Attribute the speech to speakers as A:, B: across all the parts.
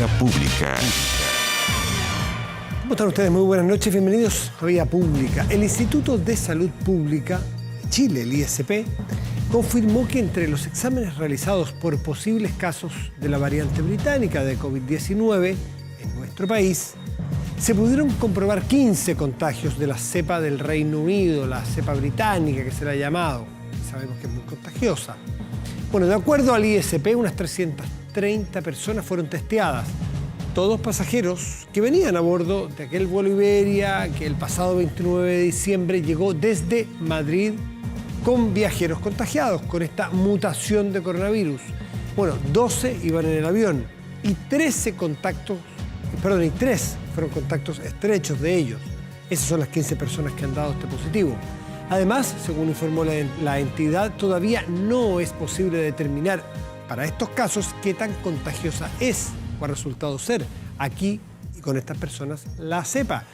A: Vía Pública.
B: ¿Cómo están ustedes? Muy buenas noches, bienvenidos a Vía Pública. El Instituto de Salud Pública de Chile, el ISP, confirmó que entre los exámenes realizados por posibles casos de la variante británica de COVID-19 en nuestro país, se pudieron comprobar 15 contagios de la cepa del Reino Unido, la cepa británica que se la ha llamado. Sabemos que es muy contagiosa. Bueno, de acuerdo al ISP, unas 330 personas fueron testeadas. Todos pasajeros que venían a bordo de aquel vuelo Iberia que el pasado 29 de diciembre llegó desde Madrid con viajeros contagiados con esta mutación de coronavirus. Bueno, 12 iban en el avión y 3 fueron contactos estrechos de ellos. Esas son las 15 personas que han dado este positivo. Además, según informó la entidad, todavía no es posible determinar para estos casos qué tan contagiosa es o ha resultado ser aquí y con estas personas la cepa.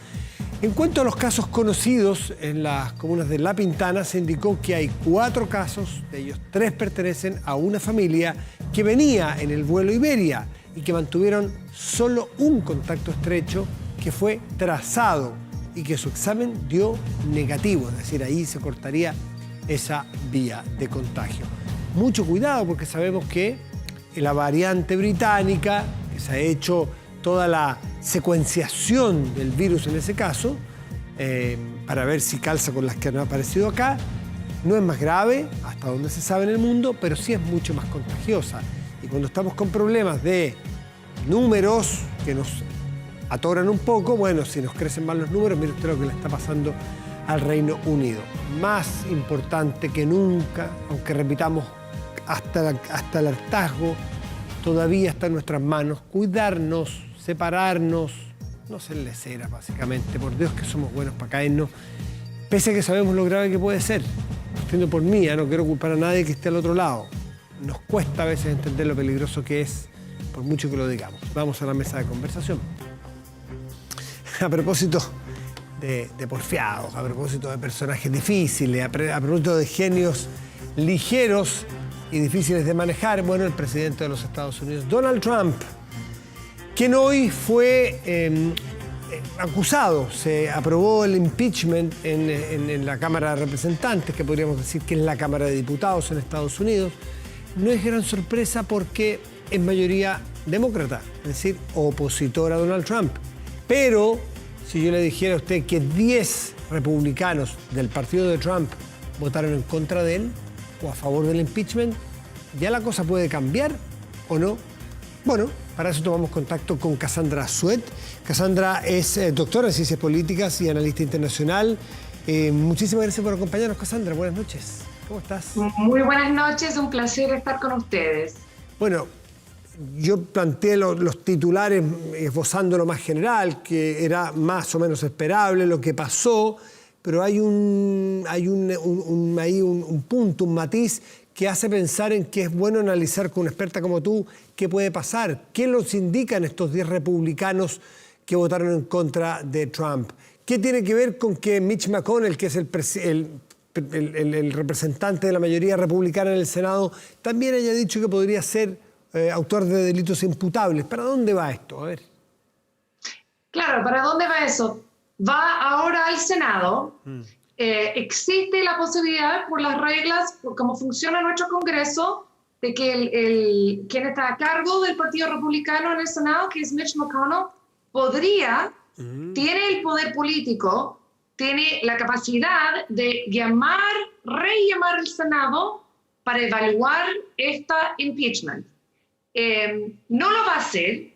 B: En cuanto a los casos conocidos en las comunas de La Pintana, se indicó que hay 4 casos, de ellos 3 pertenecen a una familia que venía en el vuelo Iberia y que mantuvieron solo un contacto estrecho que fue trazado y que su examen dio negativo, es decir, ahí se cortaría esa vía de contagio. Mucho cuidado porque sabemos que la variante británica, que se ha hecho toda la secuenciación del virus en ese caso, para ver si calza con las que han aparecido acá, no es más grave, hasta donde se sabe en el mundo, pero sí es mucho más contagiosa. Y cuando estamos con problemas de números que nos atoran un poco, bueno, si nos crecen mal los números, mire usted lo que le está pasando al Reino Unido. Más importante que nunca, aunque repitamos hasta el hartazgo, todavía está en nuestras manos cuidarnos, separarnos, no ser leceras básicamente, por Dios que somos buenos para caernos, pese a que sabemos lo grave que puede ser. Entiendo por mí, no quiero culpar a nadie que esté al otro lado. Nos cuesta a veces entender lo peligroso que es, por mucho que lo digamos. Vamos a la mesa de conversación. A propósito de porfiados, a propósito de personajes difíciles, a propósito de genios ligeros y difíciles de manejar, bueno, el presidente de los Estados Unidos, Donald Trump, quien hoy fue acusado, se aprobó el impeachment en la Cámara de Representantes, que podríamos decir que es la Cámara de Diputados en Estados Unidos. No es gran sorpresa porque es mayoría demócrata, es decir, opositor a Donald Trump. Pero si yo le dijera a usted que 10 republicanos del partido de Trump votaron en contra de él o a favor del impeachment, ¿ya la cosa puede cambiar o no? Bueno, para eso tomamos contacto con Cassandra Suet. Cassandra es doctora en Ciencias Políticas y analista internacional. Muchísimas gracias por acompañarnos, Cassandra. Buenas noches. ¿Cómo estás?
C: Muy buenas noches, un placer estar con ustedes.
B: Bueno, yo planteé los titulares esbozando lo más general, que era más o menos esperable lo que pasó, pero hay un punto, un matiz que hace pensar en que es bueno analizar con una experta como tú qué puede pasar. ¿Qué nos indican estos 10 republicanos que votaron en contra de Trump? ¿Qué tiene que ver con que Mitch McConnell, que es el representante de la mayoría republicana en el Senado, también haya dicho que podría ser autor de delitos imputables? ¿Para dónde va esto? A ver.
C: Claro, ¿para dónde va eso? Va ahora al Senado. Existe la posibilidad, por las reglas, por cómo funciona nuestro Congreso, de que quien está a cargo del Partido Republicano en el Senado, que es Mitch McConnell, tiene el poder político, tiene la capacidad de rellamar el Senado para evaluar esta impeachment. No lo va a hacer,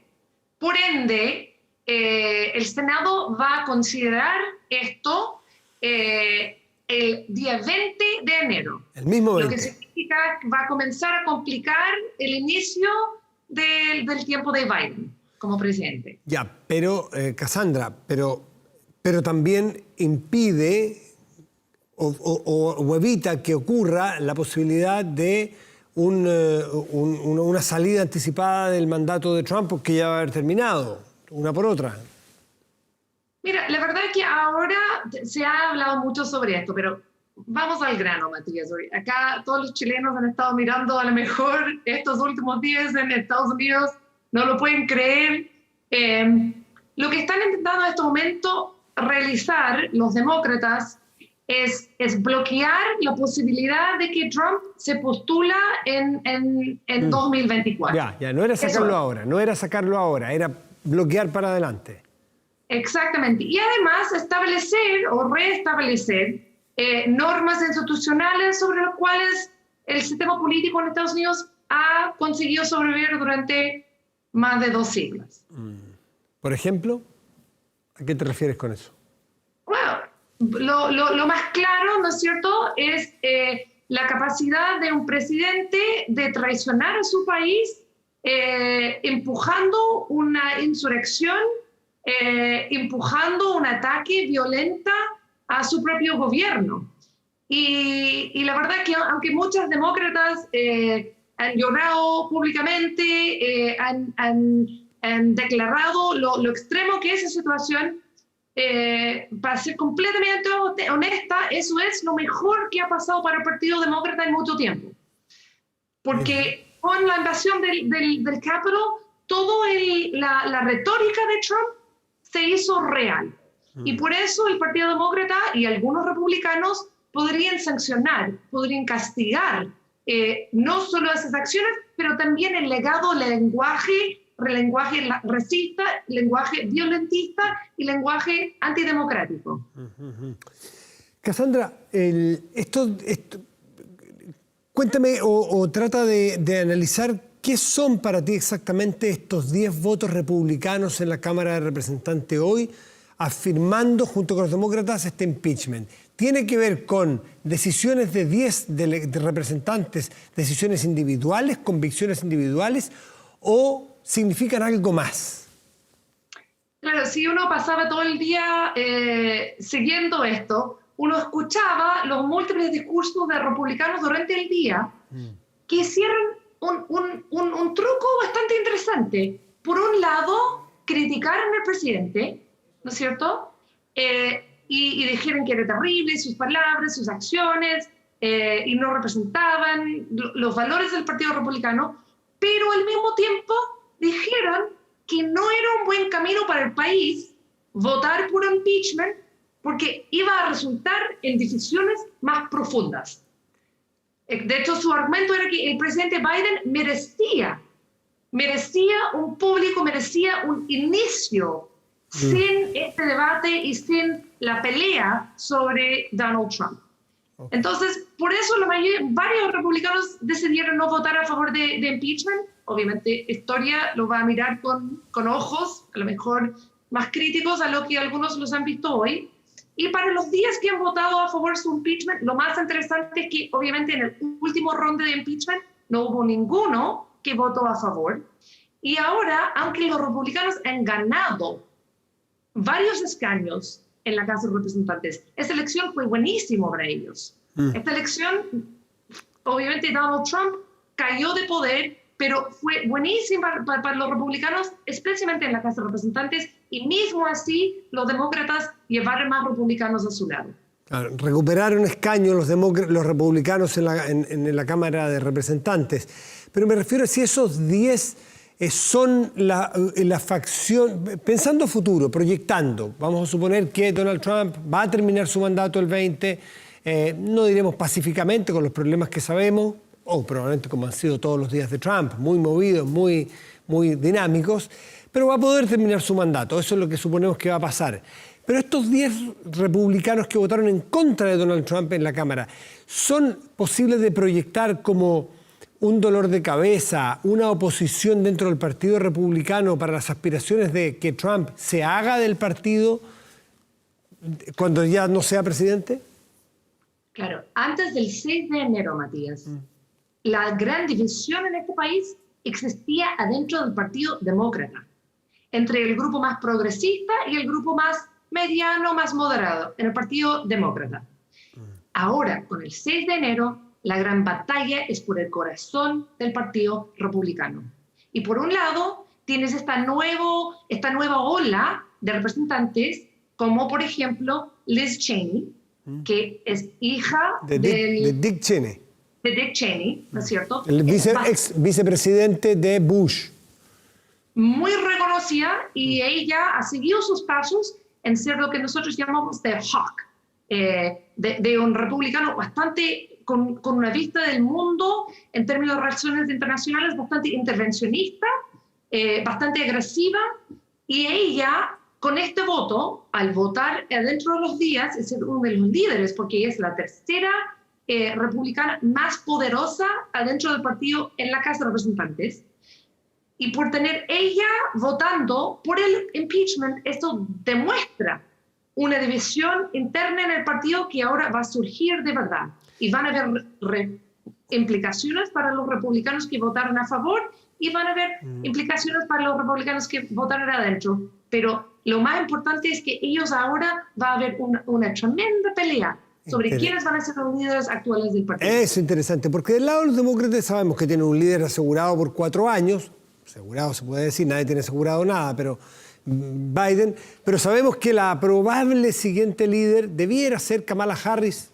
C: por ende, el Senado va a considerar esto el día 20 de enero.
B: El mismo 20.
C: Lo que significa que va a comenzar a complicar el inicio del tiempo de Biden como presidente.
B: Ya, pero, Cassandra, pero también impide o evita que ocurra la posibilidad de una salida anticipada del mandato de Trump, porque ya va a haber terminado, una por otra.
C: Mira, la verdad es que ahora se ha hablado mucho sobre esto, pero vamos al grano, Matías. Acá todos los chilenos han estado mirando a lo mejor estos últimos días en Estados Unidos no lo pueden creer. Lo que están intentando en este momento realizar los demócratas es bloquear la posibilidad de que Trump se postula en 2024.
B: Ya, no era sacarlo ahora, era bloquear para adelante.
C: Exactamente. Y además establecer o restablecer normas institucionales sobre las cuales el sistema político en Estados Unidos ha conseguido sobrevivir durante más de 2 siglos.
B: Por ejemplo, ¿a qué te refieres con eso?
C: Bueno, lo más claro, ¿no es cierto?, es la capacidad de un presidente de traicionar a su país empujando una insurrección, empujando un ataque violento a su propio gobierno. Y la verdad que aunque muchos demócratas han llorado públicamente, han declarado lo extremo que es esa situación, para ser completamente honesta, eso es lo mejor que ha pasado para el Partido Demócrata en mucho tiempo. Porque con la invasión del Capitol, toda la retórica de Trump se hizo real. Y por eso el Partido Demócrata y algunos republicanos podrían sancionar, podrían castigar no solo esas acciones, pero también el legado, el lenguaje racista, lenguaje violentista y lenguaje antidemocrático.
B: Cassandra, esto, cuéntame o trata de analizar qué son para ti exactamente estos 10 votos republicanos en la Cámara de Representantes hoy, afirmando junto con los demócratas este impeachment. ¿Tiene que ver con decisiones de 10 de representantes, decisiones individuales, convicciones individuales, o significan algo más?
C: Claro, si uno pasaba todo el día siguiendo esto, uno escuchaba los múltiples discursos de republicanos durante el día que hicieron un truco bastante interesante. Por un lado, criticaron al presidente, ¿no es cierto? Y dijeron que era terrible sus palabras, sus acciones, y no representaban los valores del Partido Republicano, pero al mismo tiempo dijeron que no era un buen camino para el país votar por impeachment porque iba a resultar en decisiones más profundas. De hecho, su argumento era que el presidente Biden merecía un público, merecía un inicio sin este debate y sin la pelea sobre Donald Trump. Entonces, por eso varios republicanos decidieron no votar a favor de impeachment. Obviamente, historia lo va a mirar con ojos, a lo mejor más críticos a lo que algunos los han visto hoy. Y para los 10 que han votado a favor de su impeachment, lo más interesante es que, obviamente, en el último ronda de impeachment no hubo ninguno que votó a favor. Y ahora, aunque los republicanos han ganado varios escaños en la Casa de Representantes, esta elección fue buenísimo para ellos. Esta elección, obviamente, Donald Trump cayó de poder, pero fue buenísima para los republicanos, especialmente en la Casa de Representantes, y mismo así los demócratas llevaron más republicanos a su lado.
B: Claro, recuperaron escaños los republicanos en la Cámara de Representantes. Pero me refiero a si esos 10 son la facción, pensando futuro, proyectando. Vamos a suponer que Donald Trump va a terminar su mandato el 20, no diremos pacíficamente con los problemas que sabemos, o probablemente como han sido todos los días de Trump, muy movidos, muy dinámicos, pero va a poder terminar su mandato. Eso es lo que suponemos que va a pasar. Pero estos 10 republicanos que votaron en contra de Donald Trump en la Cámara, ¿son posibles de proyectar como un dolor de cabeza, una oposición dentro del Partido Republicano para las aspiraciones de que Trump se haga del partido cuando ya no sea presidente?
C: Claro, antes del 6 de enero, Matías, la gran división en este país existía adentro del Partido Demócrata, entre el grupo más progresista y el grupo más mediano, más moderado, en el Partido Demócrata. Ahora, con el 6 de enero, la gran batalla es por el corazón del Partido Republicano. Y por un lado, tienes esta nueva ola de representantes, como por ejemplo Liz Cheney, que es hija
B: de Dick Cheney.
C: De Dick Cheney, ¿no es cierto?
B: El ex vicepresidente de Bush.
C: muy reconocida y ella ha seguido sus pasos en ser lo que nosotros llamamos de hawk, de un republicano bastante con una vista del mundo en términos de relaciones internacionales bastante intervencionista, bastante agresiva, y ella con este voto, al votar dentro de los días, es uno de los líderes porque ella es la tercera republicana más poderosa adentro del partido en la Casa de Representantes. Y por tener ella votando por el impeachment, esto demuestra una división interna en el partido que ahora va a surgir de verdad. Y van a haber implicaciones para los republicanos que votaron a favor y van a haber implicaciones para los republicanos que votaron adentro. Pero lo más importante es que ellos ahora va a haber una tremenda pelea sobre quiénes van a ser los líderes actuales del partido.
B: Es interesante, porque del lado de los demócratas sabemos que tienen un líder asegurado por 4 años, asegurado se puede decir, nadie tiene asegurado nada, pero Biden, pero sabemos que la probable siguiente líder debiera ser Kamala Harris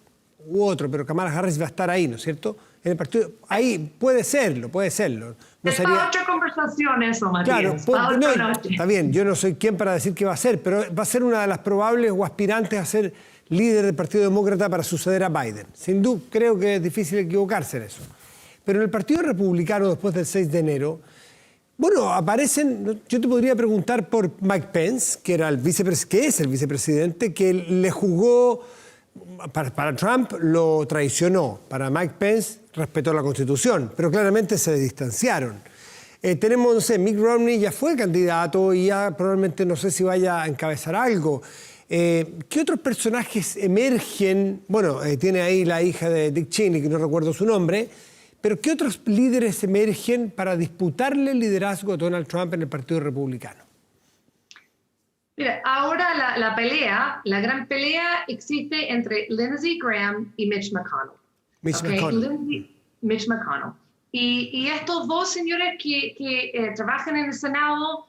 B: u otro, pero Kamala Harris va a estar ahí, ¿no es cierto? En el partido, ahí puede serlo. No
C: es
B: sería...
C: para otra conversación eso, Matías.
B: Claro, está bien, yo no soy quien para decir qué va a ser, pero va a ser una de las probables o aspirantes a ser líder del Partido Demócrata para suceder a Biden. Sin duda, creo que es difícil equivocarse en eso. Pero en el Partido Republicano, después del 6 de enero, bueno, aparecen, yo te podría preguntar por Mike Pence, que es el vicepresidente, que le jugó, para Trump lo traicionó, para Mike Pence respetó la Constitución, pero claramente se distanciaron. Tenemos, no sé, Mitt Romney ya fue candidato y ya probablemente no sé si vaya a encabezar algo. ¿Qué otros personajes emergen? Bueno, tiene ahí la hija de Dick Cheney, que no recuerdo su nombre, pero ¿qué otros líderes emergen para disputarle el liderazgo a Donald Trump en el Partido Republicano?
C: Mira, ahora la gran pelea existe entre Lindsey Graham y Mitch McConnell. Mitch McConnell. Y estos dos señores que trabajan en el Senado,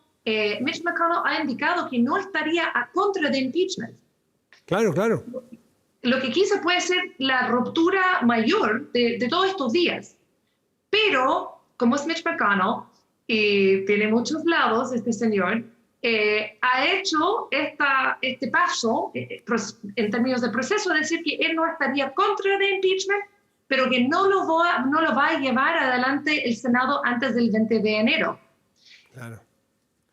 C: Mitch McConnell ha indicado que no estaría a contra de impeachment.
B: Claro.
C: Lo que quizá puede ser la ruptura mayor de todos estos días. Pero, como es Mitch McConnell, y tiene muchos lados este señor, ha hecho este paso en términos de proceso, es decir, que él no estaría contra de impeachment, pero que no lo va a llevar adelante el Senado antes del 20 de enero.
B: Claro.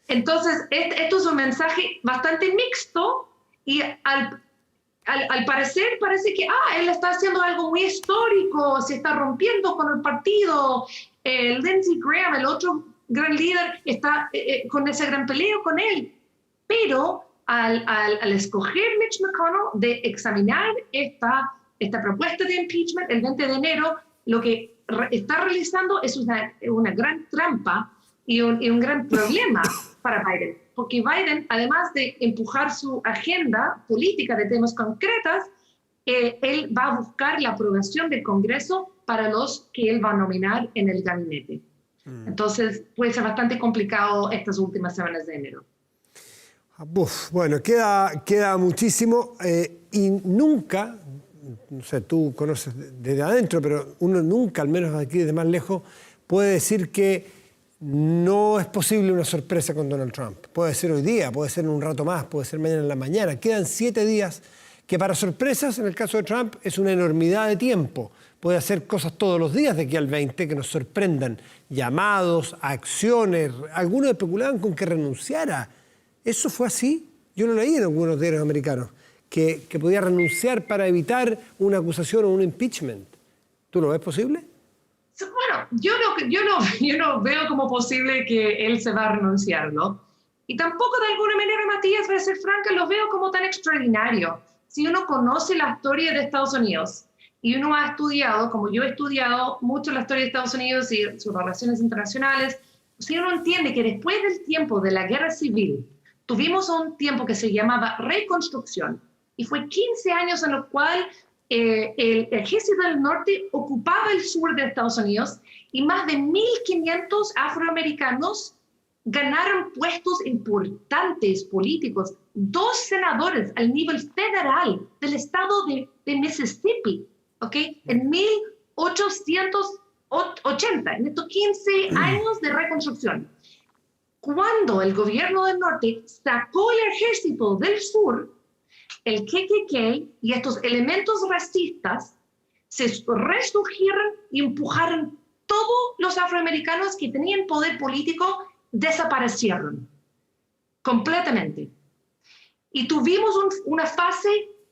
C: Entonces, esto es un mensaje bastante mixto y al parecer parece que él está haciendo algo muy histórico, se está rompiendo con el partido. Lindsey Graham, el otro gran líder, está con ese gran peleo con él. Pero al escoger Mitch McConnell de examinar esta propuesta de impeachment el 20 de enero, lo que está realizando es una gran trampa y un gran problema para Biden. Porque Biden, además de empujar su agenda política de temas concretos, él va a buscar la aprobación del Congreso para los que él va a nominar en el gabinete. Entonces, puede ser bastante complicado estas últimas semanas de enero.
B: Bueno, queda muchísimo y nunca, no sé, tú conoces desde adentro, pero uno nunca, al menos aquí desde más lejos, puede decir que no es posible una sorpresa con Donald Trump. Puede ser hoy día, puede ser en un rato más, puede ser mañana en la mañana. Quedan 7 días que para sorpresas, en el caso de Trump, es una enormidad de tiempo. Puede hacer cosas todos los días de aquí al 20 que nos sorprendan. Llamados, acciones. Algunos especulaban con que renunciara. ¿Eso fue así? Yo lo leí en algunos diarios americanos, que podía renunciar para evitar una acusación o un impeachment. ¿Tú lo ves posible?
C: Bueno, yo no veo como posible que él se va a renunciar, ¿no? Y tampoco de alguna manera, Matías, voy a ser franca, lo veo como tan extraordinario. Si uno conoce la historia de Estados Unidos y uno ha estudiado, como yo he estudiado mucho la historia de Estados Unidos y sus relaciones internacionales, si uno entiende que después del tiempo de la guerra civil, tuvimos un tiempo que se llamaba reconstrucción y fue 15 años en los cuales el ejército del norte ocupaba el sur de Estados Unidos y más de 1.500 afroamericanos ganaron puestos importantes políticos. 2 senadores al nivel federal del estado de Mississippi, ¿ok? En 1880, en estos 15 años de reconstrucción. cuando el gobierno del norte sacó el ejército del sur, el KKK y estos elementos racistas se resurgieron y empujaron todos los afroamericanos que tenían poder político, desaparecieron completamente. Y tuvimos una fase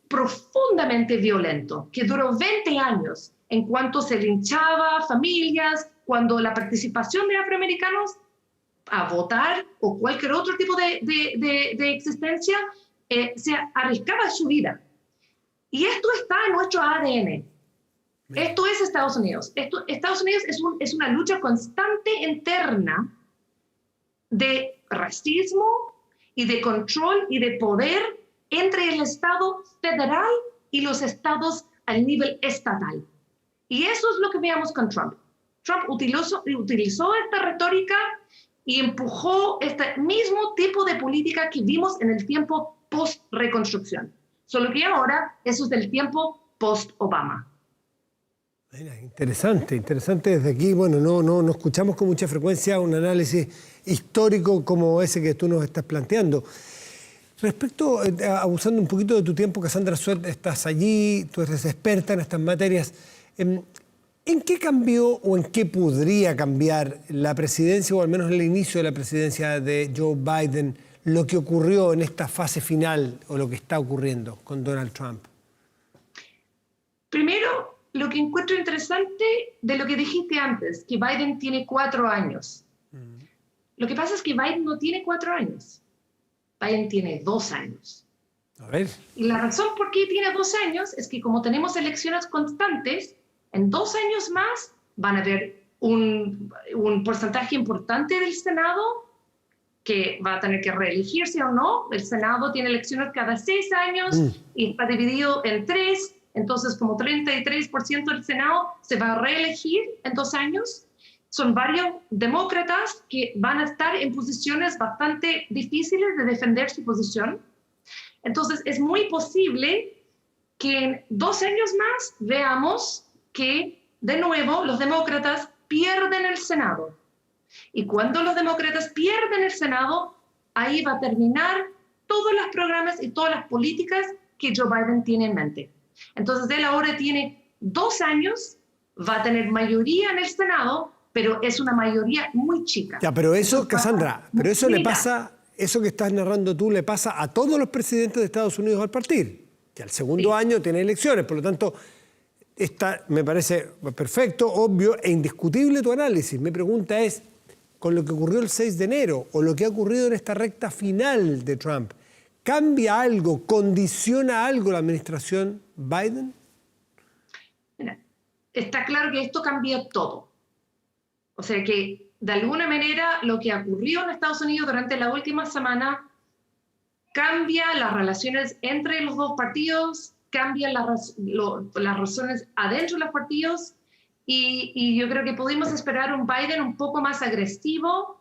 C: profundamente violenta que duró 20 años en cuanto se linchaba familias, cuando la participación de afroamericanos a votar o cualquier otro tipo de existencia se arriesgaba su vida. Y esto está en nuestro ADN. Esto es Estados Unidos. Estados Unidos es una lucha constante interna de racismo y de control y de poder entre el Estado federal y los estados al nivel estatal. Y eso es lo que veamos con Trump. Trump utilizó esta retórica y empujó este mismo tipo de política que vimos en el tiempo post-reconstrucción. Solo que ahora eso es del tiempo post-Obama.
B: Interesante desde aquí. Bueno, no escuchamos con mucha frecuencia un análisis histórico como ese que tú nos estás planteando. Respecto, abusando un poquito de tu tiempo, Cassandra Sweat, estás allí, tú eres experta en estas materias. ¿En qué cambió o en qué podría cambiar la presidencia, o al menos el inicio de la presidencia de Joe Biden, lo que ocurrió en esta fase final o lo que está ocurriendo con Donald Trump?
C: Primero, lo que encuentro interesante de lo que dijiste antes, que Biden tiene 4 años. Lo que pasa es que Biden no tiene 4 años. Biden tiene 2 años.
B: A ver.
C: Y la razón por qué tiene 2 años es que como tenemos elecciones constantes, en 2 años más van a haber un porcentaje importante del Senado que va a tener que reelegirse o no. El Senado tiene elecciones cada 6 años y está dividido en 3. Entonces, como 33% del Senado se va a reelegir en 2 años. Son varios demócratas que van a estar en posiciones bastante difíciles de defender su posición. Entonces, es muy posible que en 2 años más veamos que, de nuevo, los demócratas pierden el Senado. Y cuando los demócratas pierden el Senado, ahí va a terminar todos los programas y todas las políticas que Joe Biden tiene en mente. Entonces, él ahora tiene 2 años, va a tener mayoría en el Senado, pero es una mayoría muy chica.
B: Ya, pero eso, Cassandra, pero eso le pasa, eso que estás narrando tú, le pasa a todos los presidentes de Estados Unidos al partir, que al segundo año tiene elecciones. Por lo tanto, me parece perfecto, obvio e indiscutible tu análisis. Mi pregunta es, con lo que ocurrió el 6 de enero o lo que ha ocurrido en esta recta final de Trump, ¿cambia algo, condiciona algo la administración Biden?
C: Mira, está claro que esto cambia todo. O sea que, de alguna manera, lo que ocurrió en Estados Unidos durante la última semana cambia las relaciones entre los dos partidos, cambia las razones adentro de los partidos, y yo creo que podemos esperar un Biden un poco más agresivo,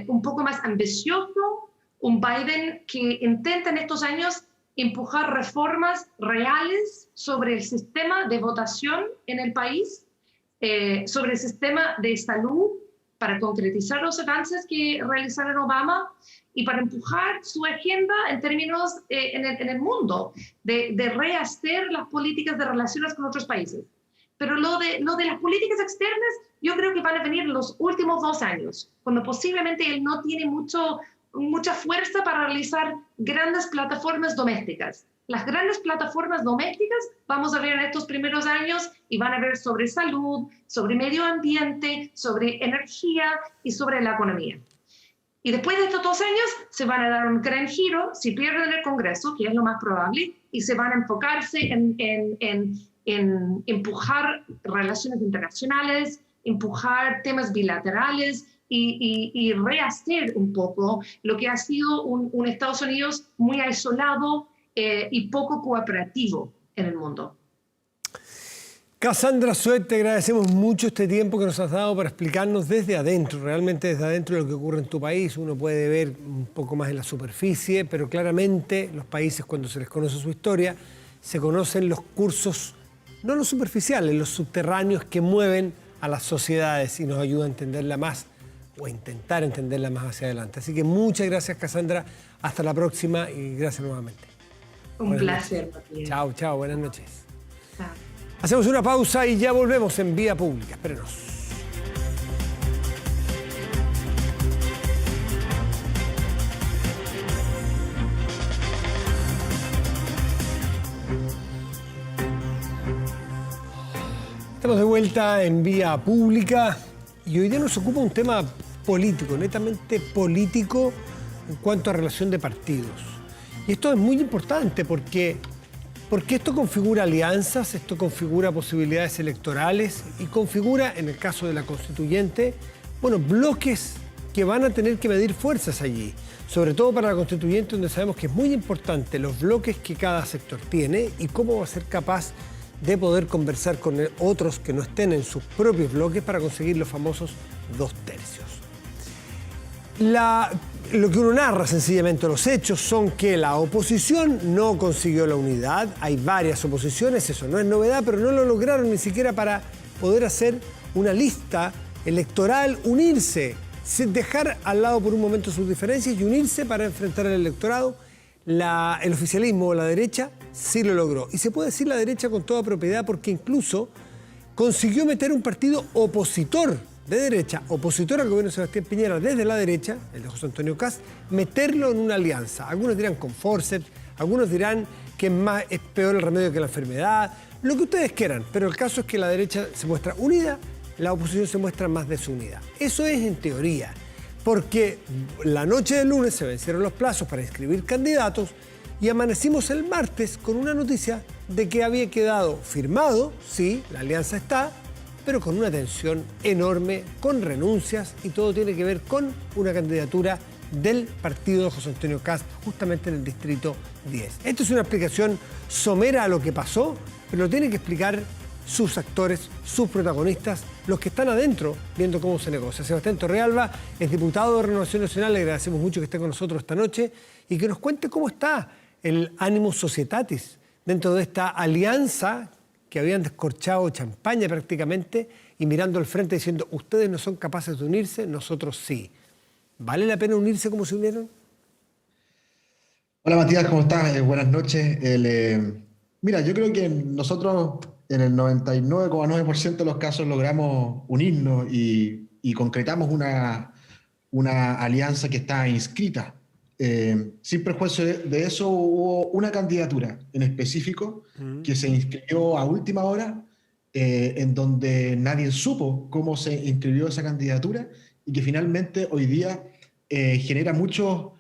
C: un poco más ambicioso, un Biden que intenta en estos años empujar reformas reales sobre el sistema de votación en el país, sobre el sistema de salud, para concretizar los avances que realizaron Obama y para empujar su agenda en términos en el mundo, de rehacer las políticas de relaciones con otros países. Pero lo de las políticas externas, yo creo que van a venir los últimos 2 años, cuando posiblemente él no tiene mucha fuerza para realizar grandes plataformas domésticas. Las grandes plataformas domésticas vamos a ver en estos primeros años y van a ver sobre salud, sobre medio ambiente, sobre energía y sobre la economía. Y después de estos 2 años se van a dar un gran giro, si pierden el Congreso, que es lo más probable, y se van a enfocarse en empujar relaciones internacionales, empujar temas bilaterales y rehacer un poco lo que ha sido un Estados Unidos muy aislado y poco cooperativo en el mundo.
B: Cassandra Sweat, te agradecemos mucho este tiempo que nos has dado para explicarnos desde adentro, realmente desde adentro lo que ocurre en tu país. Uno puede ver un poco más en la superficie, pero claramente los países, cuando se les conoce su historia, se conocen los cursos, no los superficiales, los subterráneos que mueven a las sociedades y nos ayuda a entenderla más o intentar entenderla más hacia adelante. Así que muchas gracias, Cassandra. Hasta la próxima y gracias nuevamente.
C: Un placer, Matías.
B: Chao, chao. Buenas noches.
C: Chao.
B: Hacemos una pausa y ya volvemos en Vía Pública. Espérenos. Estamos de vuelta en Vía Pública y hoy día nos ocupa un tema político, netamente político en cuanto a relación de partidos. Y esto es muy importante porque esto configura alianzas, esto configura posibilidades electorales y configura, en el caso de la constituyente, bloques que van a tener que medir fuerzas allí. Sobre todo para la constituyente, donde sabemos que es muy importante los bloques que cada sector tiene y cómo va a ser capaz de poder conversar con otros que no estén en sus propios bloques para conseguir los famosos 2/3. Lo que uno narra, sencillamente, los hechos son que la oposición no consiguió la unidad. Hay varias oposiciones, eso no es novedad, pero no lo lograron ni siquiera para poder hacer una lista electoral, unirse, dejar al lado por un momento sus diferencias y unirse para enfrentar al electorado. El oficialismo o la derecha sí lo logró. Y se puede decir la derecha con toda propiedad porque incluso consiguió meter un partido opositor de derecha, opositor al gobierno de Sebastián Piñera desde la derecha, el de José Antonio Kast, meterlo en una alianza. Algunos dirán con forceps, algunos dirán que es peor el remedio que la enfermedad, lo que ustedes quieran, pero el caso es que la derecha se muestra unida, la oposición se muestra más desunida. Eso es en teoría, porque la noche del lunes se vencieron los plazos para inscribir candidatos y amanecimos el martes con una noticia de que había quedado firmado, sí, la alianza está, pero con una tensión enorme, con renuncias y todo tiene que ver con una candidatura del partido de José Antonio Kast, justamente en el distrito 10. Esto es una explicación somera a lo que pasó, pero lo tienen que explicar sus actores, sus protagonistas, los que están adentro viendo cómo se negocia. Sebastián Torrealba es diputado de Renovación Nacional, le agradecemos mucho que esté con nosotros esta noche y que nos cuente cómo está el animus societatis dentro de esta alianza que habían descorchado champaña prácticamente y mirando al frente diciendo, ustedes no son capaces de unirse, nosotros sí. ¿Vale la pena unirse como se unieron?
A: Hola Matías, ¿cómo estás? Buenas noches. Mira, yo creo que nosotros en el 99,9% de los casos logramos unirnos y concretamos una alianza que está inscrita. Sin perjuicio de eso, hubo una candidatura en específico que se inscribió a última hora, en donde nadie supo cómo se inscribió esa candidatura y que finalmente hoy día genera muchos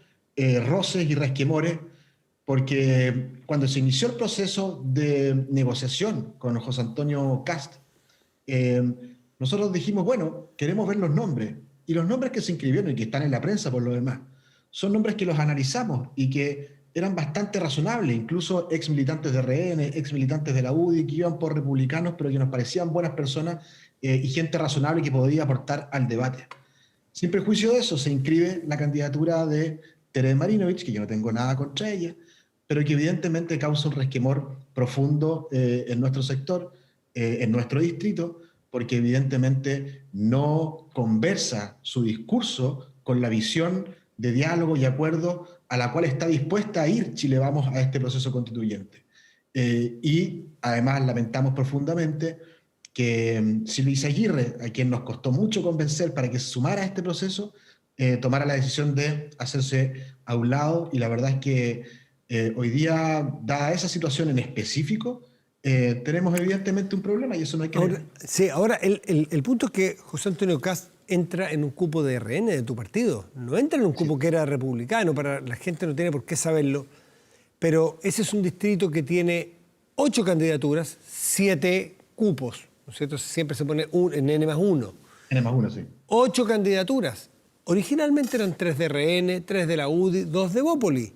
A: roces y resquemores, porque cuando se inició el proceso de negociación con José Antonio Kast, nosotros dijimos, bueno, queremos ver los nombres, y los nombres que se inscribieron y que están en la prensa por lo demás, son nombres que los analizamos y que eran bastante razonables, incluso ex militantes de RN, ex militantes de la UDI, que iban por republicanos, pero que nos parecían buenas personas y gente razonable que podía aportar al debate. Sin perjuicio de eso, se inscribe la candidatura de Tere Marinovich, que yo no tengo nada contra ella, pero que evidentemente causa un resquemor profundo en nuestro sector, en nuestro distrito, porque evidentemente no conversa su discurso con la visión de diálogo y acuerdo a la cual está dispuesta a ir Chile Vamos a este proceso constituyente. Y además lamentamos profundamente que Silvia Izaguirre, a quien nos costó mucho convencer para que se sumara a este proceso, tomara la decisión de hacerse a un lado, y la verdad es que hoy día, dada esa situación en específico, tenemos evidentemente un problema y eso no hay que...
B: Ahora el punto es que José Antonio Kast entra en un cupo de RN de tu partido, no entra en un cupo que era republicano, para la gente no tiene por qué saberlo, pero ese es un distrito que tiene 8 candidaturas, 7 cupos, ¿no es cierto? Siempre se pone en N+1.
A: N+1, sí.
B: 8 candidaturas. Originalmente eran 3 de RN, 3 de la UDI, 2 de Bópoli.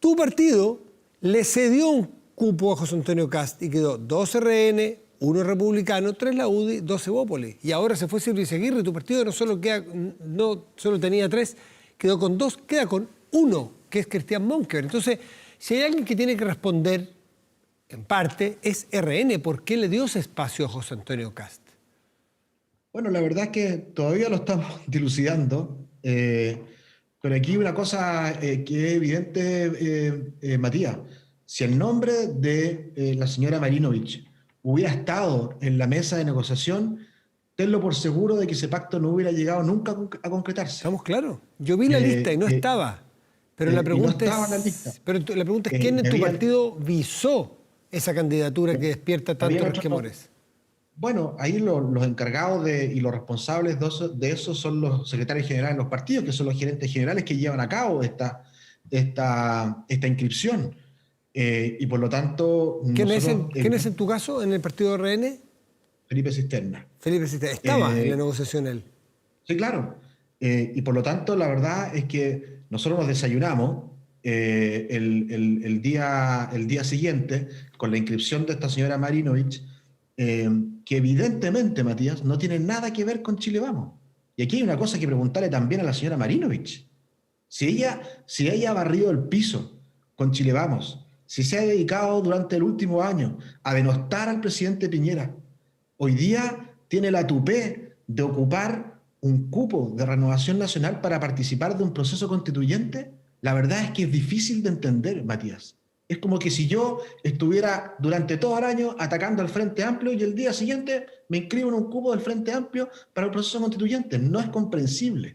B: Tu partido le cedió un cupo a José Antonio Kast y quedó 2 RN, 1 republicano, 3 la UDI, 12 Bópoli. Y ahora se fue Silvia Izaguirre, tu partido no solo tenía 3, quedó con 2, queda con 1, que es Cristian Monkever. Entonces, si hay alguien que tiene que responder, en parte, es RN. ¿Por qué le dio ese espacio a José Antonio Kast?
A: Bueno, la verdad es que todavía lo estamos dilucidando, pero aquí hay una cosa que es evidente, Matías. Si el nombre de la señora Marinovich hubiera estado en la mesa de negociación, tenlo por seguro de que ese pacto no hubiera llegado nunca a concretarse.
B: ¿Estamos claros? Yo vi la lista y no estaba. Pero la
A: y no
B: pregunta
A: estaba en la lista.
B: la pregunta es ¿quién en tu partido visó esa candidatura que despierta tantos
A: había
B: resquemores?
A: Bueno, ahí los encargados y los responsables de eso son los secretarios generales de los partidos, que son los gerentes generales que llevan a cabo esta inscripción. Y por lo tanto...
B: ¿Quién es en tu caso, en el partido RN?
A: Felipe Cisterna.
B: Felipe Cisterna. ¿Estaba en la negociación él?
A: Sí, claro. Y por lo tanto, la verdad es que nosotros nos desayunamos el día siguiente con la inscripción de esta señora Marinovich, que evidentemente, Matías, no tiene nada que ver con Chile Vamos. Y aquí hay una cosa que preguntarle también a la señora Marinovich. Si ella ha barrido el piso con Chile Vamos, si se ha dedicado durante el último año a denostar al presidente Piñera, hoy día tiene la tupé de ocupar un cupo de Renovación Nacional para participar de un proceso constituyente, la verdad es que es difícil de entender, Matías. Es como que si yo estuviera durante todo el año atacando al Frente Amplio y el día siguiente me inscribo en un cupo del Frente Amplio para el proceso constituyente. No es comprensible.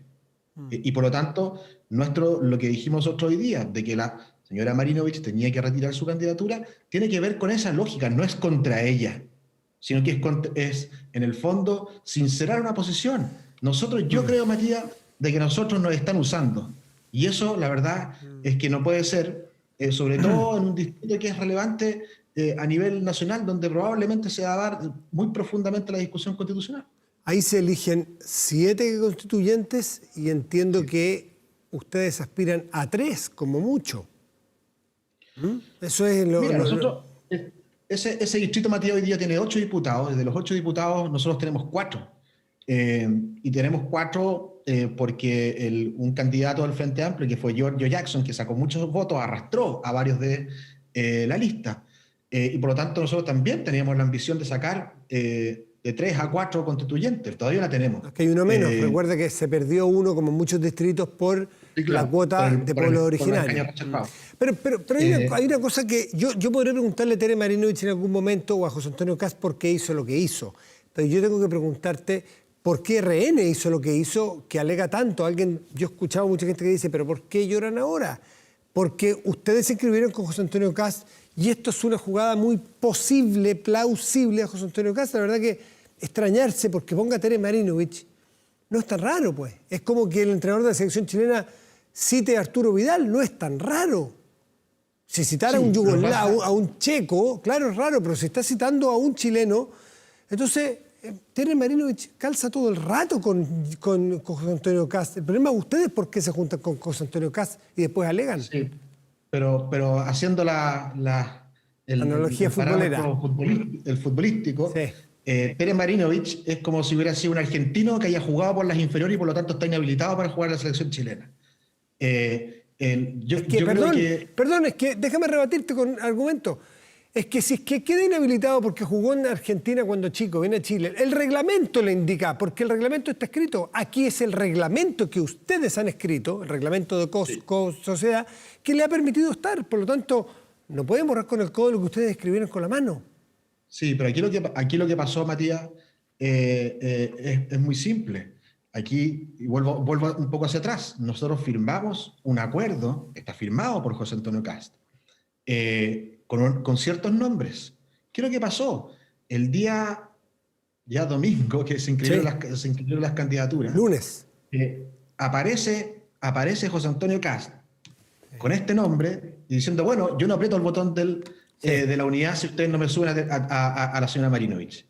A: Y por lo tanto, lo que dijimos nosotros hoy día, de que la señora Marinovich tenía que retirar su candidatura, tiene que ver con esa lógica, no es contra ella, sino que es en el fondo, sincerar una posición. Yo creo, Matías, de que nosotros nos están usando. Y eso, la verdad, es que no puede ser, sobre todo en un distrito que es relevante a nivel nacional, donde probablemente se va a dar muy profundamente la discusión constitucional.
B: Ahí se eligen 7 constituyentes y entiendo que ustedes aspiran a 3, como mucho. Eso es
A: Ese distrito, Matías, hoy día tiene 8 diputados. De los 8 diputados, nosotros tenemos 4. Y tenemos 4 porque un candidato del Frente Amplio, que fue Giorgio Jackson, que sacó muchos votos, arrastró a varios de la lista. Y por lo tanto, nosotros también teníamos la ambición de sacar de 3 a 4 constituyentes. Todavía la tenemos.
B: Es que hay uno menos. Recuerda que se perdió uno, como en muchos distritos, por la cuota de pueblos originarios. Pero hay una cosa que yo podría preguntarle a Tere Marinovich en algún momento o a José Antonio Kast por qué hizo lo que hizo. Pero yo tengo que preguntarte por qué RN hizo lo que hizo, que alega tanto. Yo he escuchado a mucha gente que dice, pero ¿por qué lloran ahora? Porque ustedes se inscribieron con José Antonio Kast y esto es una jugada muy posible, plausible a José Antonio Kast. La verdad que extrañarse porque ponga a Tere Marinovich no es tan raro, pues. Es como que el entrenador de la selección chilena cite a Arturo Vidal, no es tan raro. Si citara a un yugoslavo, a un checo, claro, es raro, pero si está citando a un chileno, entonces Tere Marinovich calza todo el rato con José Antonio Kast. El problema es ustedes por qué se juntan con José Antonio Kast y después alegan.
A: Sí, pero haciendo la
B: analogía futbolera.
A: El futbolístico,
B: sí.
A: Tere Marinovich es como si hubiera sido un argentino que haya jugado por las inferiores y por lo tanto está inhabilitado para jugar en la selección chilena.
B: Perdón, es que déjame rebatirte con argumento. Es que si es que queda inhabilitado porque jugó en Argentina cuando chico, viene a Chile, el reglamento le indica, porque el reglamento está escrito. Aquí es el reglamento que ustedes han escrito, el reglamento de Sociedad, que le ha permitido estar. Por lo tanto, no pueden borrar con el codo lo que ustedes escribieron con la mano.
A: Sí, pero aquí lo que pasó, Matías, es muy simple. Aquí, y vuelvo un poco hacia atrás, nosotros firmamos un acuerdo, está firmado por José Antonio Kast, con ciertos nombres. ¿Qué es lo que pasó? El día ya domingo que se inscribieron las candidaturas.
B: Lunes.
A: Aparece José Antonio Kast con este nombre y diciendo, bueno, yo no aprieto el botón de la unidad si ustedes no me suben a la señora Marinovich.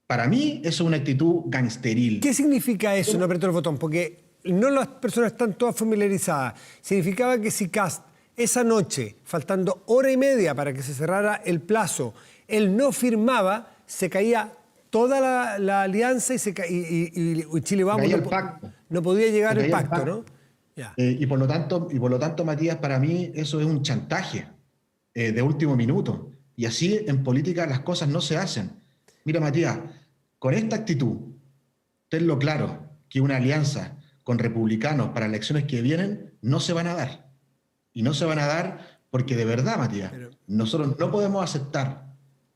A: Para mí eso es una actitud gangsteril.
B: ¿Qué significa eso, no aprieto el botón? Porque no las personas están todas familiarizadas. Significaba que si Kast esa noche, faltando hora y media para que se cerrara el plazo, él no firmaba, se caía toda la alianza y Chile Vamos no podía llegar al pacto, ¿no? Ya.
A: Y por lo tanto, Matías, para mí eso es un chantaje de último minuto. Y así en política las cosas no se hacen. Mira, Matías, con esta actitud, tenlo claro, que una alianza con republicanos para elecciones que vienen no se van a dar. Y no se van a dar porque de verdad, Matías,
B: Pero,
A: nosotros no podemos aceptar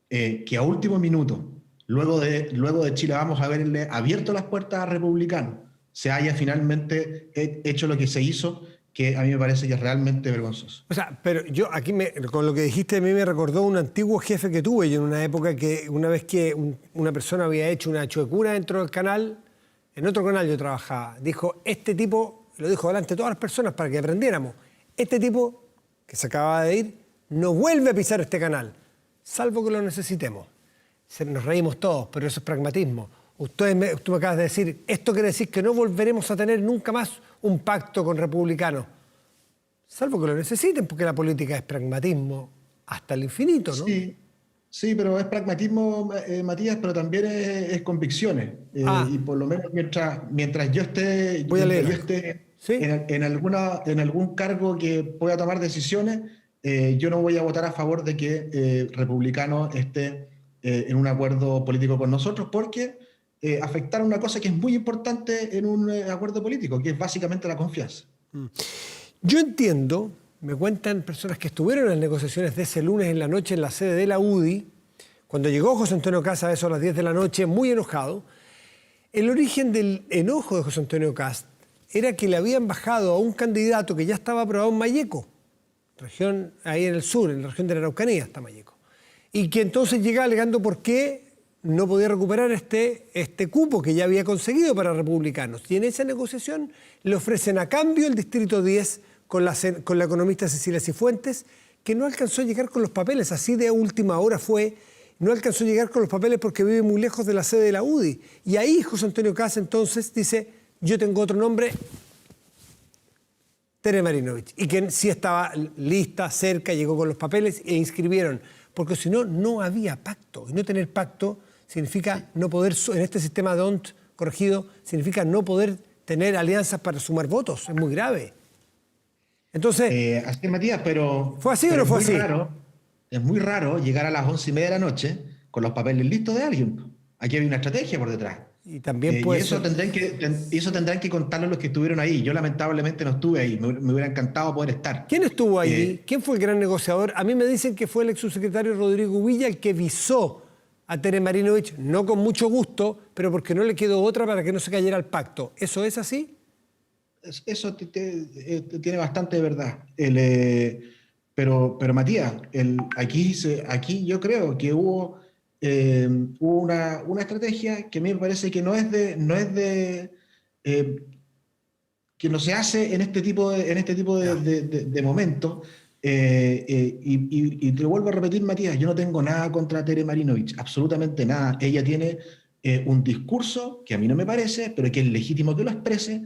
A: que a último minuto, luego de Chile vamos a haberle abierto las puertas a republicanos, se haya finalmente hecho lo que se hizo, que a mí me parece que es realmente vergonzoso.
B: o sea, pero yo aquí, con lo que dijiste, a mí me recordó un antiguo jefe que tuve yo en una época que una vez que una persona había hecho una chuecura dentro del canal, en otro canal yo trabajaba, dijo, este tipo, lo dijo delante de todas las personas para que aprendiéramos, este tipo que se acaba de ir no vuelve a pisar este canal, salvo que lo necesitemos. Nos reímos todos, pero eso es pragmatismo. Tú me acabas de decir, esto quiere decir que no volveremos a tener nunca más un pacto con republicanos, salvo que lo necesiten, porque la política es pragmatismo hasta el infinito, ¿no?
A: Sí, sí, pero es pragmatismo, Matías, pero también es convicciones. Y por lo menos mientras yo esté,
B: Voy a leer.
A: yo esté
B: ¿Sí?
A: en algún cargo que pueda tomar decisiones, yo no voy a votar a favor de que republicano esté en un acuerdo político con nosotros, porque afectar una cosa que es muy importante en un acuerdo político, que es básicamente la confianza.
B: Yo entiendo, me cuentan personas que estuvieron en las negociaciones de ese lunes en la noche en la sede de la UDI, cuando llegó José Antonio Kast a eso a las 10 de la noche, muy enojado. El origen del enojo de José Antonio Kast era que le habían bajado a un candidato que ya estaba aprobado en Malleco, región ahí en el sur, en la región de la Araucanía está Malleco, y que entonces llega alegando por qué no podía recuperar este cupo que ya había conseguido para republicanos. Y en esa negociación le ofrecen a cambio el Distrito 10 con la economista Cecilia Cifuentes, que no alcanzó a llegar con los papeles, así de última hora fue, no alcanzó a llegar con los papeles porque vive muy lejos de la sede de la UDI. Y ahí José Antonio Kast entonces dice, yo tengo otro nombre, Tere Marinovich, y que sí estaba lista, cerca, llegó con los papeles e inscribieron, porque si no, no había pacto. Y no tener pacto significa no poder, en este sistema DONT corregido, significa no poder tener alianzas para sumar votos. Es muy grave. Entonces,
A: Así es, Matías, pero...
B: ¿fue así o
A: pero
B: no fue así?
A: Es muy raro llegar a las 11:30 de la noche con los papeles listos de alguien. Aquí hay una estrategia por detrás.
B: Y también
A: Y
B: puede
A: eso
B: ser...
A: tendrán que contarlo los que estuvieron ahí. Yo lamentablemente no estuve ahí. Me hubiera encantado poder estar.
B: ¿Quién estuvo ahí? ¿Quién fue el gran negociador? A mí me dicen que fue el ex subsecretario Rodrigo Villa el que visó a Tere Marinovich, no con mucho gusto, pero porque no le quedó otra para que no se cayera el pacto. ¿Eso es así?
A: Eso tiene bastante de verdad. Pero Matías, aquí yo creo que hubo una estrategia que a mí me parece que que no se hace en este tipo de momentos. Y te lo vuelvo a repetir, Matías, yo no tengo nada contra Tere Marinovich, absolutamente nada. Ella tiene un discurso que a mí no me parece, pero que es legítimo que lo exprese.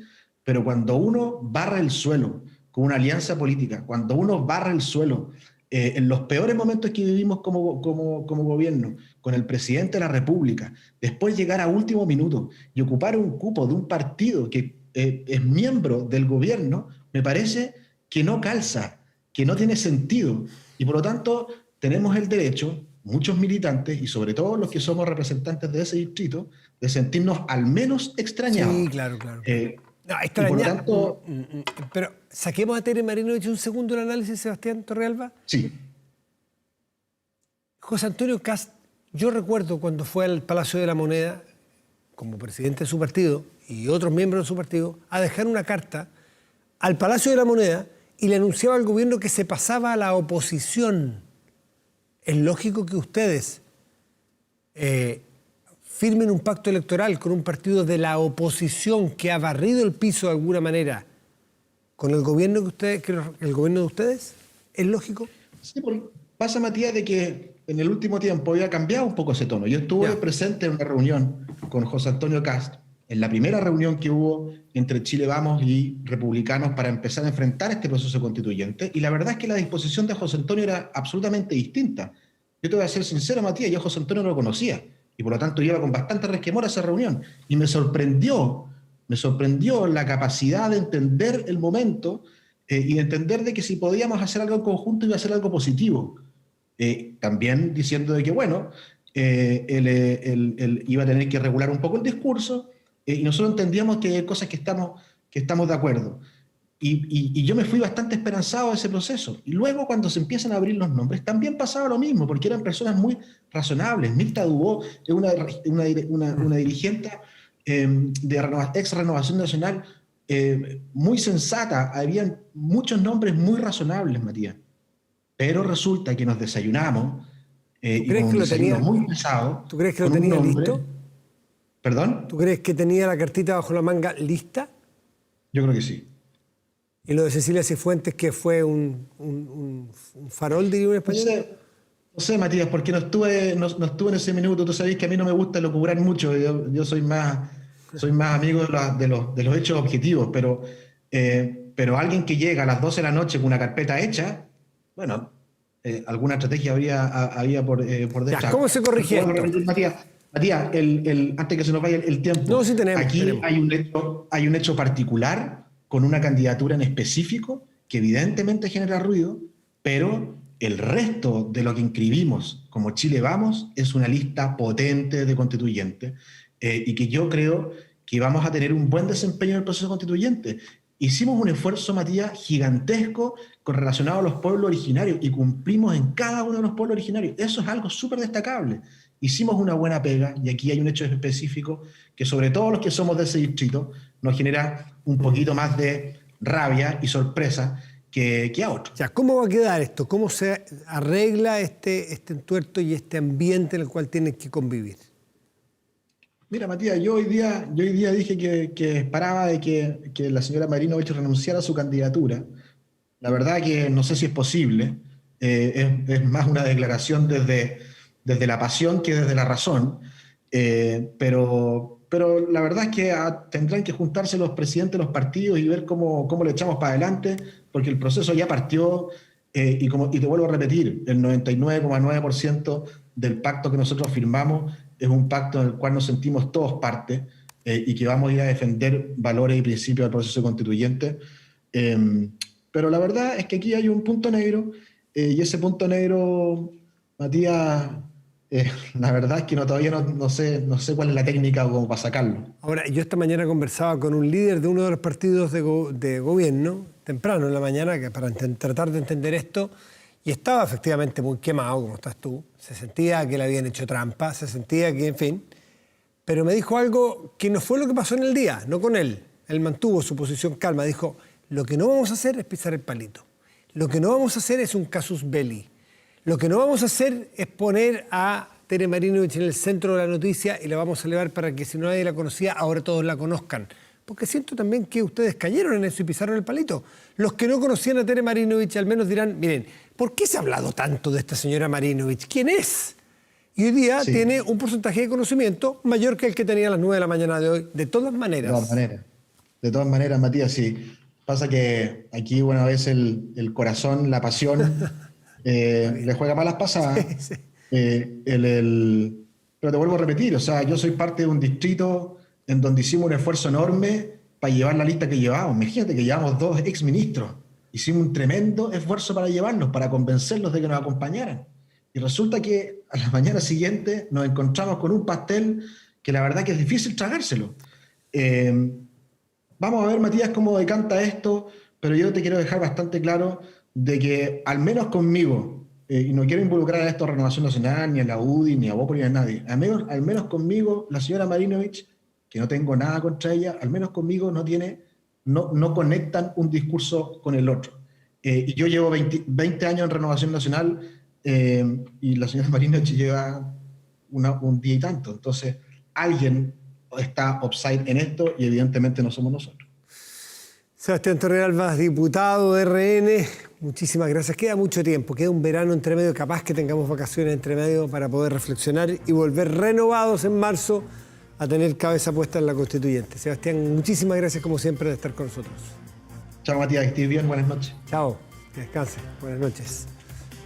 A: Pero cuando uno barra el suelo con una alianza política, cuando uno barra el suelo en los peores momentos que vivimos como gobierno, con el presidente de la República, después llegar a último minuto y ocupar un cupo de un partido que es miembro del gobierno, me parece que no calza, que no tiene sentido. Y por lo tanto, tenemos el derecho, muchos militantes, y sobre todo los que somos representantes de ese distrito, de sentirnos al menos extrañados.
B: Sí, claro. No,
A: y por lo tanto,
B: pero saquemos a Tere Marinovich un segundo el análisis, Sebastián Torrealba.
A: sí.
B: José Antonio Kast, yo recuerdo cuando fue al Palacio de la Moneda, como presidente de su partido y otros miembros de su partido, a dejar una carta al Palacio de la Moneda y le anunciaba al gobierno que se pasaba a la oposición. Es lógico que ustedes firmen un pacto electoral con un partido de la oposición que ha barrido el piso de alguna manera con el gobierno el gobierno de ustedes. ¿Es lógico?
A: Sí, pasa, Matías, de que en el último tiempo había cambiado un poco ese tono. Yo estuve presente en una reunión con José Antonio Kast, en la primera reunión que hubo entre Chile Vamos y republicanos para empezar a enfrentar este proceso constituyente, y la verdad es que la disposición de José Antonio era absolutamente distinta. Yo te voy a ser sincero, Matías, yo a José Antonio no lo conocía, y por lo tanto iba con bastante resquemor a esa reunión, y me sorprendió la capacidad de entender el momento y de entender de que si podíamos hacer algo en conjunto iba a ser algo positivo. También diciendo de que, bueno, él iba a tener que regular un poco el discurso, y nosotros entendíamos que hay cosas que estamos de acuerdo. Y yo me fui bastante esperanzado de ese proceso. Y luego, cuando se empiezan a abrir los nombres, también pasaba lo mismo, porque eran personas muy razonables. Mirta Dubó es una dirigente de ex Renovación Nacional muy sensata. Habían muchos nombres muy razonables, Matías. Pero resulta que nos desayunamos y con un desayuno muy pesado.
B: ¿Tú crees que lo tenía listo?
A: ¿Perdón?
B: ¿Tú crees que tenía la cartita bajo la manga lista?
A: Yo creo que sí.
B: ¿Y lo de Cecilia Cifuentes, que fue un farol, diría un español?
A: No sé, Matías, porque no estuve en ese minuto. Tú sabes que a mí no me gusta elucubrar mucho. Yo soy más amigo de los hechos objetivos, pero alguien que llega a las 12 de la noche con una carpeta hecha, bueno, alguna estrategia había por detrás.
B: Ya, ¿cómo se corrige esto?
A: Matías, antes que se nos vaya el tiempo,
B: no, sí tenemos,
A: aquí hay un hecho particular con una candidatura en específico que evidentemente genera ruido, pero el resto de lo que inscribimos como Chile Vamos es una lista potente de constituyentes y que yo creo que vamos a tener un buen desempeño en el proceso constituyente. Hicimos un esfuerzo, Matías, gigantesco relacionado a los pueblos originarios y cumplimos en cada uno de los pueblos originarios. Eso es algo súper destacable. Hicimos una buena pega y aquí hay un hecho específico que sobre todo los que somos de ese distrito nos genera un poquito más de rabia y sorpresa que a otros.
B: Ya, ¿cómo va a quedar esto? ¿Cómo se arregla este entuerto y este ambiente en el cual tienen que convivir?
A: Mira, Matías, yo hoy día dije que esperaba de que la señora Marinovich renunciara a su candidatura. La verdad que no sé si es posible. Es más una declaración desde la pasión que desde la razón. Pero la verdad es que tendrán que juntarse los presidentes de los partidos y ver cómo le echamos para adelante, porque el proceso ya partió y te vuelvo a repetir, el 99,9% del pacto que nosotros firmamos es un pacto en el cual nos sentimos todos parte y que vamos a ir a defender valores y principios del proceso constituyente. Pero la verdad es que aquí hay un punto negro y ese punto negro, Matías... la verdad es que todavía no sé cuál es la técnica como para sacarlo.
B: Ahora, yo esta mañana conversaba con un líder de uno de los partidos de gobierno, temprano en la mañana, para tratar de entender esto, y estaba efectivamente muy quemado, como estás tú. Se sentía que le habían hecho trampa, se sentía que, en fin. Pero me dijo algo que no fue lo que pasó en el día, no con él. Él mantuvo su posición calma. Dijo, lo que no vamos a hacer es pisar el palito. Lo que no vamos a hacer es un casus belli. Lo que no vamos a hacer es poner a Tere Marinovich en el centro de la noticia y la vamos a elevar para que si nadie la conocía, ahora todos la conozcan. Porque siento también que ustedes cayeron en eso y pisaron el palito. Los que no conocían a Tere Marinovich al menos dirán, miren, ¿por qué se ha hablado tanto de esta señora Marinovich? ¿Quién es? Y hoy día tiene un porcentaje de conocimiento mayor que el que tenía a las 9 de la mañana de hoy, de todas maneras.
A: De todas maneras, Matías, sí. Pasa que aquí, bueno, a veces el corazón, la pasión... le juega malas pasadas, sí. Pero te vuelvo a repetir, o sea, yo soy parte de un distrito en donde hicimos un esfuerzo enorme para llevar la lista que llevamos. Imagínate que llevamos 2 exministros, hicimos un tremendo esfuerzo para llevarlos, para convencerlos de que nos acompañaran. Y resulta que a la mañana siguiente nos encontramos con un pastel que la verdad que es difícil tragárselo. Vamos a ver, Matías, cómo decanta esto, pero yo te quiero dejar bastante claro de que al menos conmigo, y no quiero involucrar a esto a Renovación Nacional, ni a la UDI, ni a Bopo, ni a nadie, al menos conmigo, la señora Marinovich, que no tengo nada contra ella, al menos conmigo no conectan un discurso con el otro. Y yo llevo 20 años en Renovación Nacional y la señora Marinovich lleva un día y tanto. Entonces, alguien está offside en esto y evidentemente no somos nosotros.
B: Sebastián Torrealba, diputado de RN, muchísimas gracias. Queda mucho tiempo, queda un verano entre medio, capaz que tengamos vacaciones entre medio para poder reflexionar y volver renovados en marzo a tener cabeza puesta en la constituyente. Sebastián, muchísimas gracias como siempre de estar con nosotros.
A: Chao, Matías, que estés bien, buenas noches.
B: Chao, que descanse, buenas noches.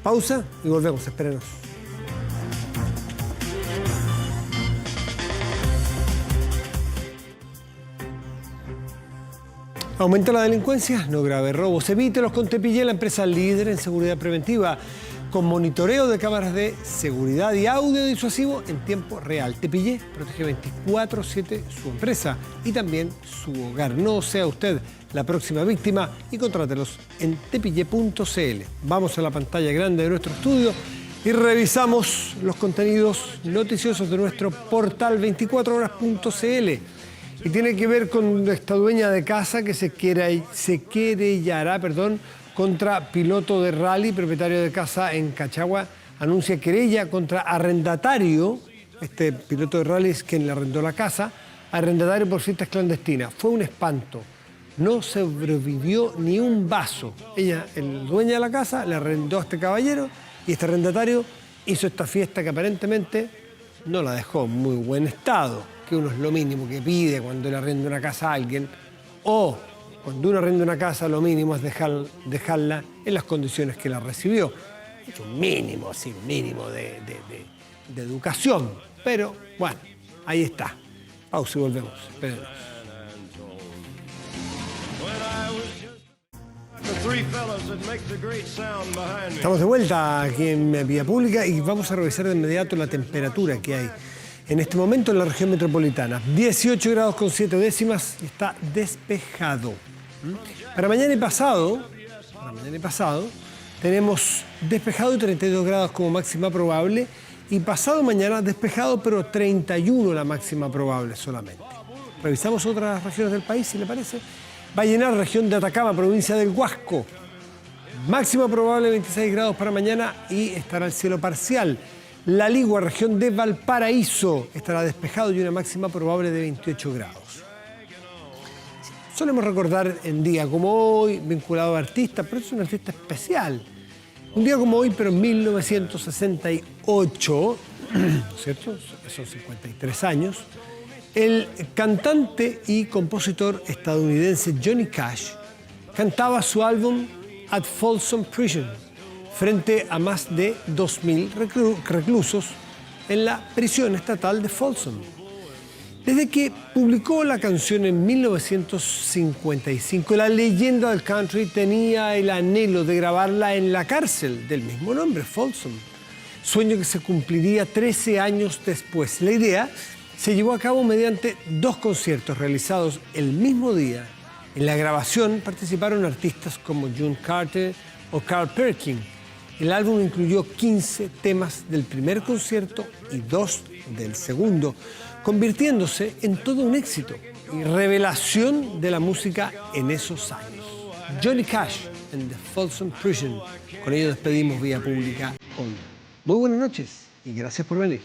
B: Pausa y volvemos, espérenos. ¿Aumenta la delincuencia? No grave robos. Evítelos con Tepillé, la empresa líder en seguridad preventiva. con monitoreo de cámaras de seguridad y audio disuasivo en tiempo real. Tepillé protege 24/7 su empresa y también su hogar. No sea usted la próxima víctima y contrátelos en tepillé.cl. Vamos a la pantalla grande de nuestro estudio y revisamos los contenidos noticiosos de nuestro portal 24horas.cl. Y tiene que ver con esta dueña de casa que se querellará contra piloto de rally, propietario de casa en Cachagua, anuncia querella contra arrendatario, este piloto de rally es quien le arrendó la casa, arrendatario por fiestas clandestinas. Fue un espanto, no sobrevivió ni un vaso. Ella, el dueña de la casa, le arrendó a este caballero y este arrendatario hizo esta fiesta que aparentemente no la dejó en muy buen estado, que uno es lo mínimo que pide cuando le arrenda una casa a alguien, o cuando uno arrenda una casa, lo mínimo es dejarla en las condiciones que la recibió. Es un mínimo, sí, mínimo de educación. Pero, bueno, ahí está. Pausa y volvemos. Espérenos. Estamos de vuelta aquí en Vía Pública y vamos a revisar de inmediato la temperatura que hay en este momento en la región metropolitana. 18 grados con 7 décimas, está despejado. Para mañana y pasado tenemos despejado y 32 grados como máxima probable, y pasado mañana despejado pero 31 la máxima probable solamente. Revisamos otras regiones del país, si le parece. Va a llenar región de Atacama, provincia del Huasco. Máxima probable 26 grados para mañana y estará el cielo parcial. La Ligua, región de Valparaíso, estará despejado y una máxima probable de 28 grados. Solemos recordar en día como hoy, vinculado a artistas, pero es un artista especial. Un día como hoy, pero en 1968, ¿no es cierto? Son 53 años, el cantante y compositor estadounidense Johnny Cash cantaba su álbum At Folsom Prison frente a más de 2.000 reclusos en la prisión estatal de Folsom. Desde que publicó la canción en 1955, la leyenda del country tenía el anhelo de grabarla en la cárcel del mismo nombre, Folsom. Sueño que se cumpliría 13 años después. La idea se llevó a cabo mediante 2 conciertos realizados el mismo día. En la grabación participaron artistas como June Carter o Carl Perkins. El álbum incluyó 15 temas del primer concierto y 2 del segundo, convirtiéndose en todo un éxito y revelación de la música en esos años. Johnny Cash en The Folsom Prison. Con ello despedimos Vía Pública hoy. Muy buenas noches y gracias por venir.